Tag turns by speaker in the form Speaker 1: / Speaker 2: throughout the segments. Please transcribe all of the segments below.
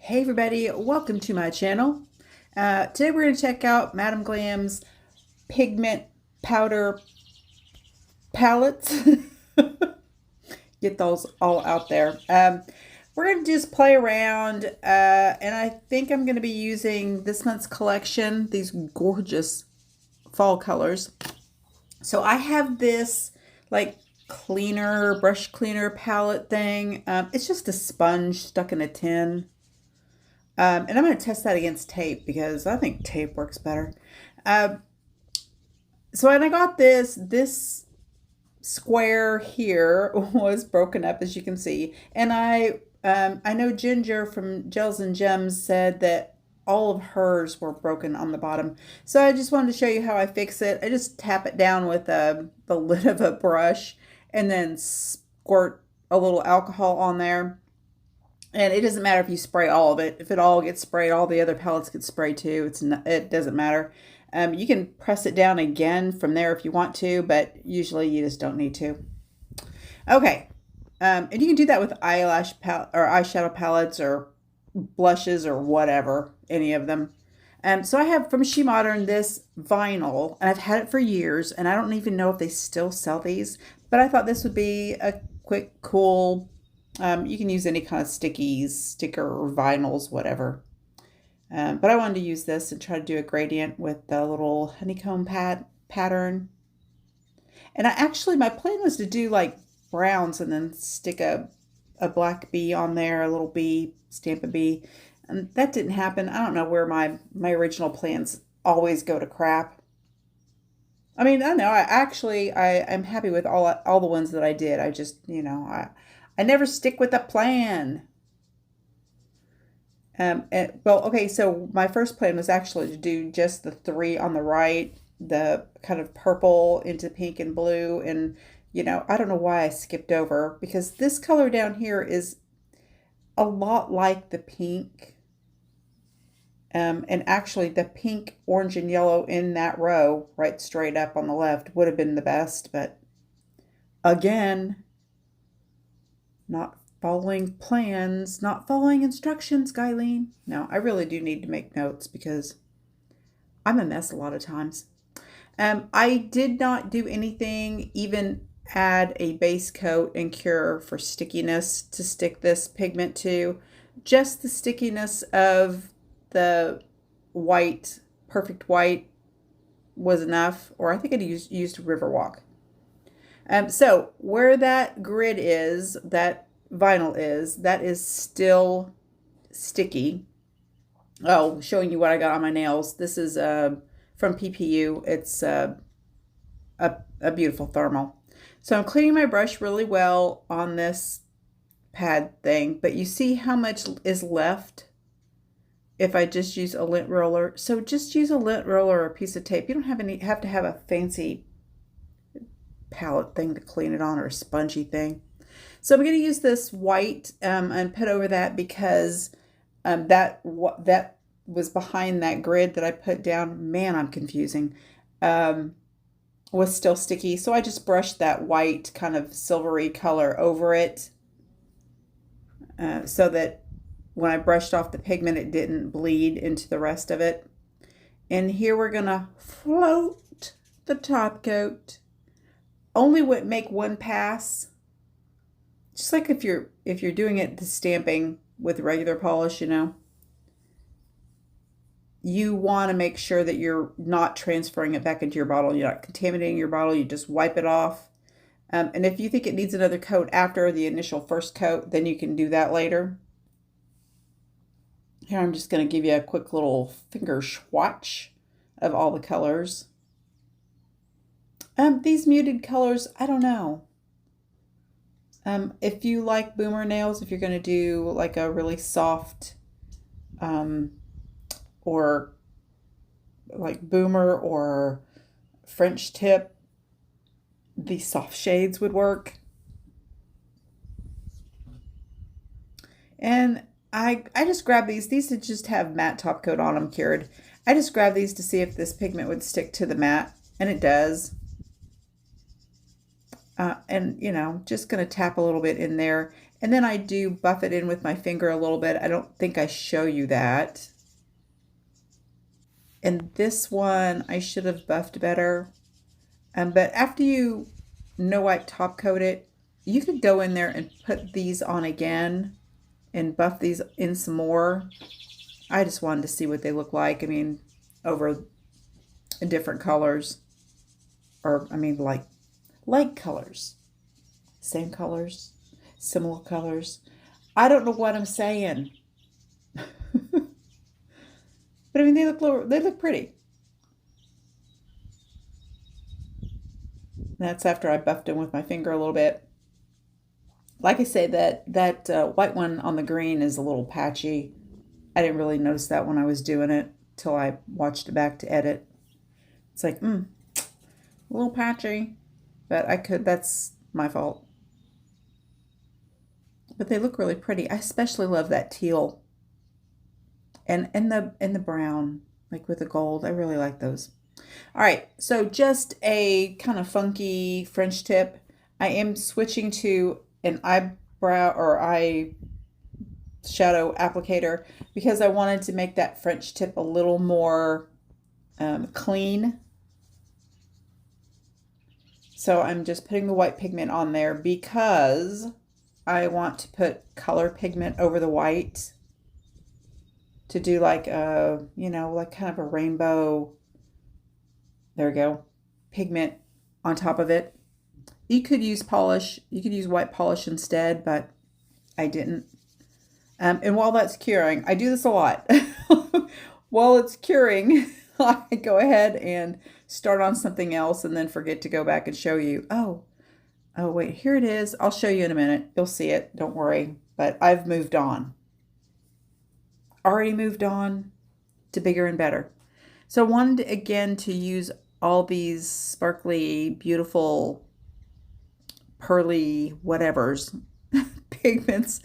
Speaker 1: Hey everybody, welcome to my channel. Today we're going to check out Madam Glam's Pigment Powder Palettes. Get those all out there. We're going to just play around, and I think I'm going to be using this month's collection, these gorgeous fall colors. So I have this like brush cleaner palette thing. It's just a sponge stuck in a tin. And I'm going to test that against tape because I think tape works better. So when I got this square here was broken up, as you can see. And I know Ginger from Gels and Gems said that all of hers were broken on the bottom. So I just wanted to show you how I fix it. I just tap it down with the lid of a brush and then squirt a little alcohol on there. And it doesn't matter if you spray all of it. If it all gets sprayed, all the other pellets get sprayed too. It doesn't matter. You can press it down again from there if you want to, but usually you just don't need to. Okay. And you can do that with eyelash palette or eyeshadow palettes or blushes or whatever, any of them. So I have from She Modern this vinyl, and I've had it for years, and I don't even know if they still sell these, but I thought this would be a quick, cool. You can use any kind of sticker or vinyls, whatever. But I wanted to use this and try to do a gradient with the little honeycomb pattern. And my plan was to do like browns and then stick a black bee on there, a little bee, stamp a bee. And that didn't happen. I don't know where my original plans always go to crap. I mean, I know, I'm happy with all the ones that I did. I just, I never stick with a plan. Okay, so my first plan was actually to do just the three on the right, the kind of purple into pink and blue. And, I don't know why I skipped over, because this color down here is a lot like the pink. And actually the pink, orange, and yellow in that row, right straight up on the left, would have been the best. But again, not following plans, not following instructions, Guyleen. No, I really do need to make notes because I'm a mess a lot of times. I did not do anything, even add a base coat and cure for stickiness to stick this pigment to. Just the stickiness of the white, perfect white, was enough. Or I think I used Riverwalk. So where that grid is, that vinyl is, that is still sticky. Oh, showing you what I got on my nails. This is from PPU. It's a beautiful thermal. So I'm cleaning my brush really well on this pad thing, but you see how much is left if I just use a lint roller. So just use a lint roller or a piece of tape. You don't have to have a fancy palette thing to clean it on, or a spongy thing. So I'm going to use this white and put over that because that was behind that grid that I put down. Man, I'm confusing. Was still sticky. So I just brushed that white kind of silvery color over it so that when I brushed off the pigment, it didn't bleed into the rest of it. And here we're going to float the top coat. Only make one pass. Just like if you're doing it the stamping with regular polish, you want to make sure that you're not transferring it back into your bottle. You're not contaminating your bottle. You just wipe it off. And if you think it needs another coat after the initial first coat, then you can do that later. Here I'm just going to give you a quick little finger swatch of all the colors. These muted colors, I don't know. If you like boomer nails, if you're going to do like a really soft, or like boomer or French tip, these soft shades would work. And I just grabbed these. These just have matte top coat on them, cured. I just grabbed these to see if this pigment would stick to the matte, and it does. And, just going to tap a little bit in there. And then I do buff it in with my finger a little bit. I don't think I show you that. And this one I should have buffed better. But after you no wipe top coat it, you could go in there and put these on again and buff these in some more. I just wanted to see what they look like. I mean, over different colors, or I mean, like colors, same colors, similar colors. I don't know what I'm saying, but I mean, they look pretty. That's after I buffed them with my finger a little bit. Like I say, that white one on the green is a little patchy. I didn't really notice that when I was doing it till I watched it back to edit. It's like, a little patchy, but that's my fault. But they look really pretty. I especially love that teal and the brown, like with the gold. I really like those. All right, so just a kind of funky French tip. I am switching to an eyebrow or eye shadow applicator because I wanted to make that French tip a little more clean. So I'm just putting the white pigment on there because I want to put color pigment over the white to do like a, like kind of a rainbow, there we go, pigment on top of it. You could use polish, you could use white polish instead, but I didn't. And while that's curing, I do this a lot. While it's curing, I go ahead and start on something else and then forget to go back and show you. Oh, wait, here it is. I'll show you in a minute. You'll see it. Don't worry. But I've moved on. Already moved on to bigger and better. So I wanted, again, to use all these sparkly, beautiful, pearly whatevers pigments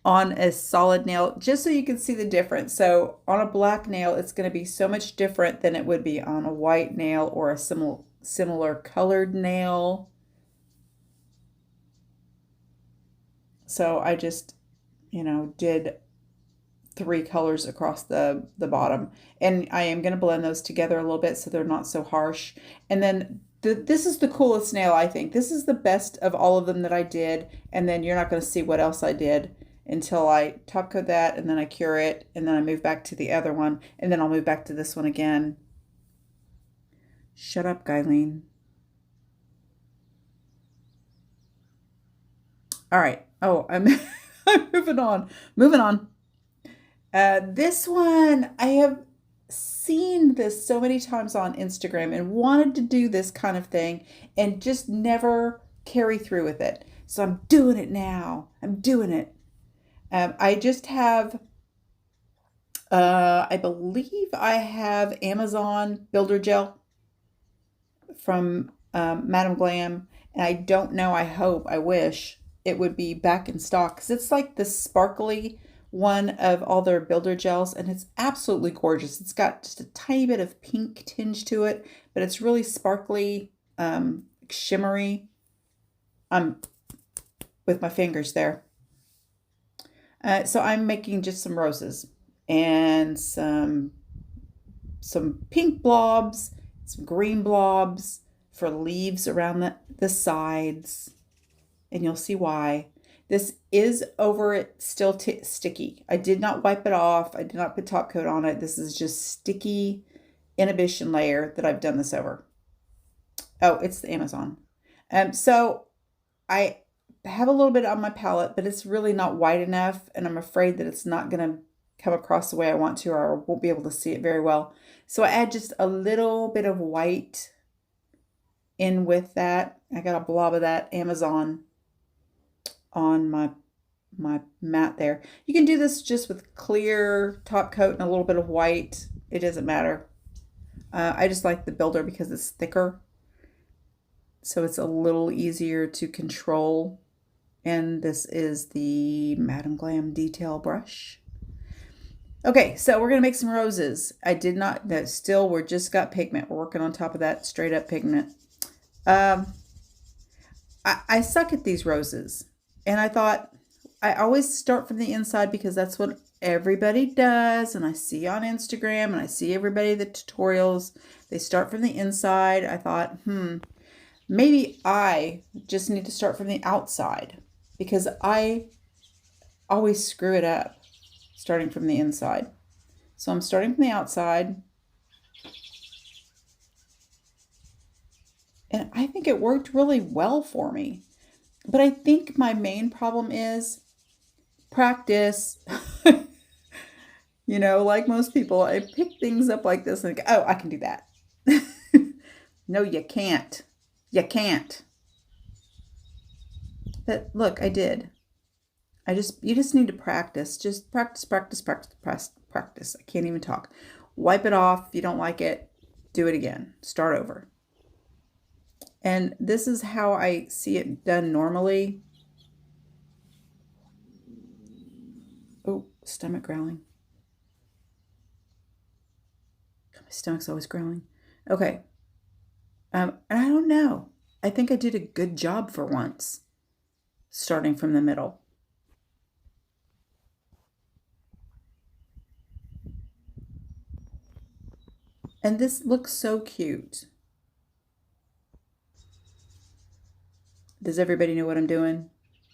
Speaker 1: on a solid nail, just so you can see the difference. So on a black nail, it's going to be so much different than it would be on a white nail or a similar colored nail. So I just, did 3 colors across the bottom. And I am going to blend those together a little bit so they're not so harsh. And then this is the coolest nail, I think. This is the best of all of them that I did. And then you're not going to see what else I did until I top coat that, and then I cure it, and then I move back to the other one, and then I'll move back to this one again. Shut up, Guyleen. All right. Oh, I'm moving on. Moving on. This one, I have seen this so many times on Instagram and wanted to do this kind of thing and just never carry through with it. So I'm doing it now. I'm doing it. I just have, I believe I have Amazon Builder Gel from Madam Glam. And I don't know, I hope, I wish it would be back in stock because it's like the sparkly one of all their builder gels, and it's absolutely gorgeous. It's got just a tiny bit of pink tinge to it, but it's really sparkly, shimmery. I'm with my fingers there. So I'm making just some roses and some pink blobs, some green blobs for leaves around the sides, and you'll see why. This is over it still sticky. I did not wipe it off. I did not put top coat on it. This is just sticky inhibition layer that I've done this over. Oh, it's the Amazon. So I have a little bit on my palette, but it's really not white enough, and I'm afraid that it's not going to come across the way I want to, or I won't be able to see it very well. So I add just a little bit of white in with that. I got a blob of that Amazon on my mat there. You can do this just with clear top coat and a little bit of white. It doesn't matter. I just like the builder because it's thicker, so it's a little easier to control. And this is the Madam Glam detail brush. Okay, so we're gonna make some roses. I did not, no, still we're just got pigment. We're working on top of that straight up pigment. I suck at these roses. And I thought, I always start from the inside because that's what everybody does. And I see on Instagram and I see everybody, the tutorials, they start from the inside. I thought, maybe I just need to start from the outside because I always screw it up starting from the inside. So I'm starting from the outside. And I think it worked really well for me. But I think my main problem is practice. You know, like most people, I pick things up like this and go, oh, I can do that. No, you can't. You can't. But look, I did. You just need to practice. Just practice, practice, practice, practice, practice. I can't even talk. Wipe it off. If you don't like it, do it again. Start over. And this is how I see it done normally. Oh, stomach growling. My stomach's always growling. Okay. And I don't know. I think I did a good job for once, starting from the middle. And this looks so cute. Does everybody know what I'm doing?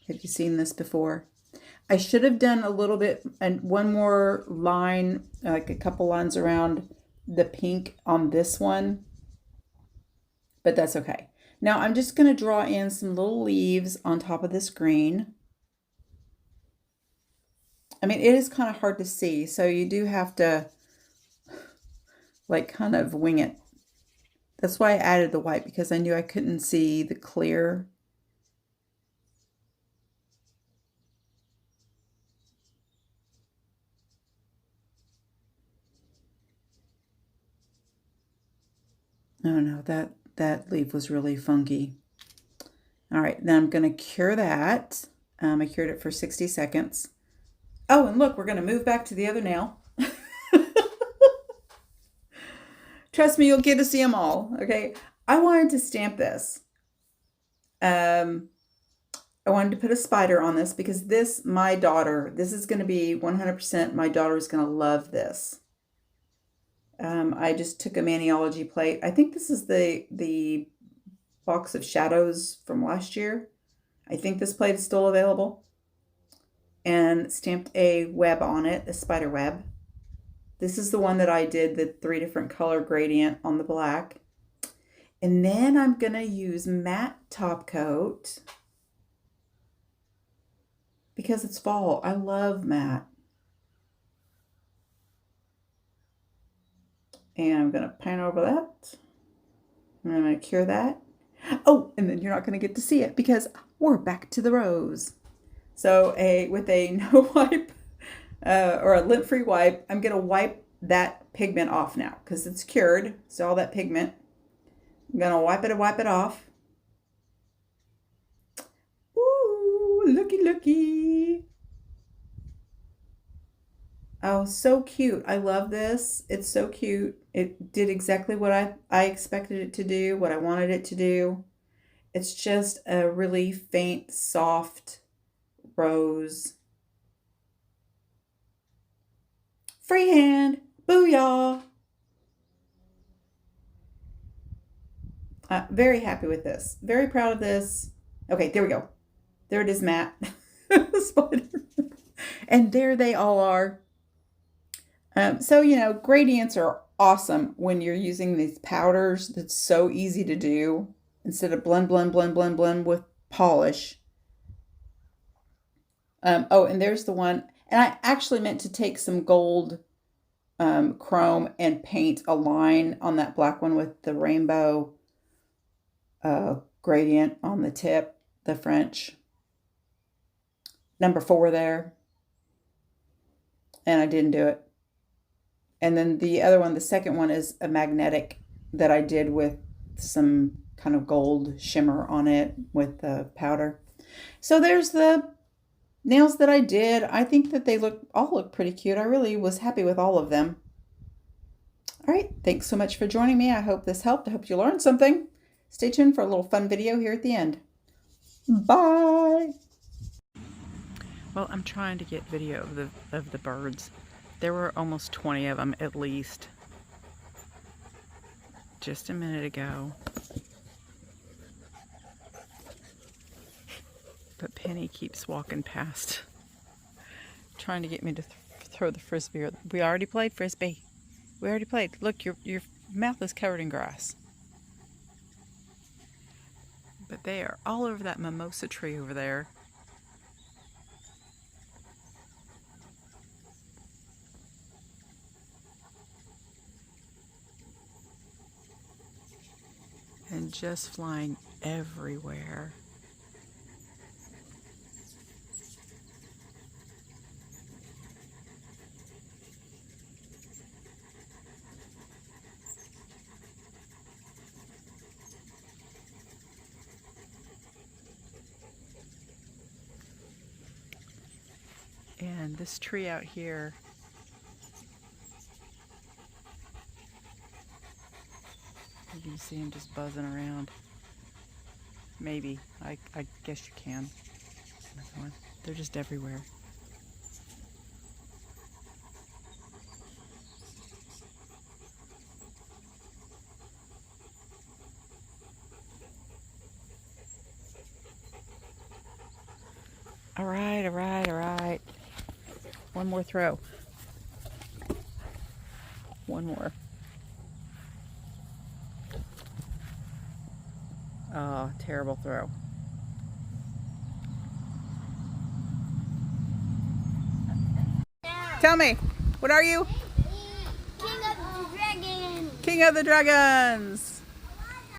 Speaker 1: Have you seen this before? I should have done a little bit and one more line, like a couple lines around the pink on this one, but that's okay. Now I'm just going to draw in some little leaves on top of this green. I mean, it is kind of hard to see, so you do have to like kind of wing it. That's why I added the white, because I knew I couldn't see the clear. Oh no, that leaf was really funky. All right, then I'm going to cure that. I cured it for 60 seconds. Oh, and look, we're going to move back to the other nail. Trust me, you'll get to see them all, okay? I wanted to stamp this. I wanted to put a spider on this because this is going to be 100%, my daughter is going to love this. I just took a Maniology plate. I think this is the box of shadows from last year. I think this plate is still available. And stamped a web on it, a spider web. This is the one that I did the 3 different color gradient on the black. And then I'm going to use matte top coat because it's fall. I love matte. And I'm going to paint over that. I'm going to cure that. Oh, and then you're not going to get to see it because we're back to the rose. So with a no wipe or a lint-free wipe, I'm going to wipe that pigment off now because it's cured. So all that pigment, I'm going to wipe it off. Ooh, looky, looky. Oh, so cute. I love this. It's so cute. It did exactly what I expected it to do, what I wanted it to do. It's just a really faint, soft rose. Freehand. Booyah. Very happy with this. Very proud of this. Okay, there we go. There it is, Matt. Spider. And there they all are. So, you know, gradients are awesome when you're using these powders. That's so easy to do instead of blend, blend, blend, blend, blend with polish. Oh, and there's the one. And I actually meant to take some gold chrome and paint a line on that black one with the rainbow gradient on the tip, the French. Number 4 there. And I didn't do it. And then the other one, the second one, is a magnetic that I did with some kind of gold shimmer on it with the powder. So there's the nails that I did. I think that they all look pretty cute. I really was happy with all of them. All right, thanks so much for joining me. I hope this helped. I hope you learned something. Stay tuned for a little fun video here at the end. Bye. Well, I'm trying to get video of the birds. There were almost 20 of them at least just a minute ago. But Penny keeps walking past, trying to get me to throw the frisbee. We already played frisbee. We already played. Look, your mouth is covered in grass. But they are all over that mimosa tree over there. And just flying everywhere. And this tree out here, you can see them just buzzing around. Maybe. I guess you can. They're just everywhere. All right, all right, all right. One more throw. One more. Oh, terrible throw. Tell me, what are you?
Speaker 2: King of the Dragons.
Speaker 1: King of the Dragons.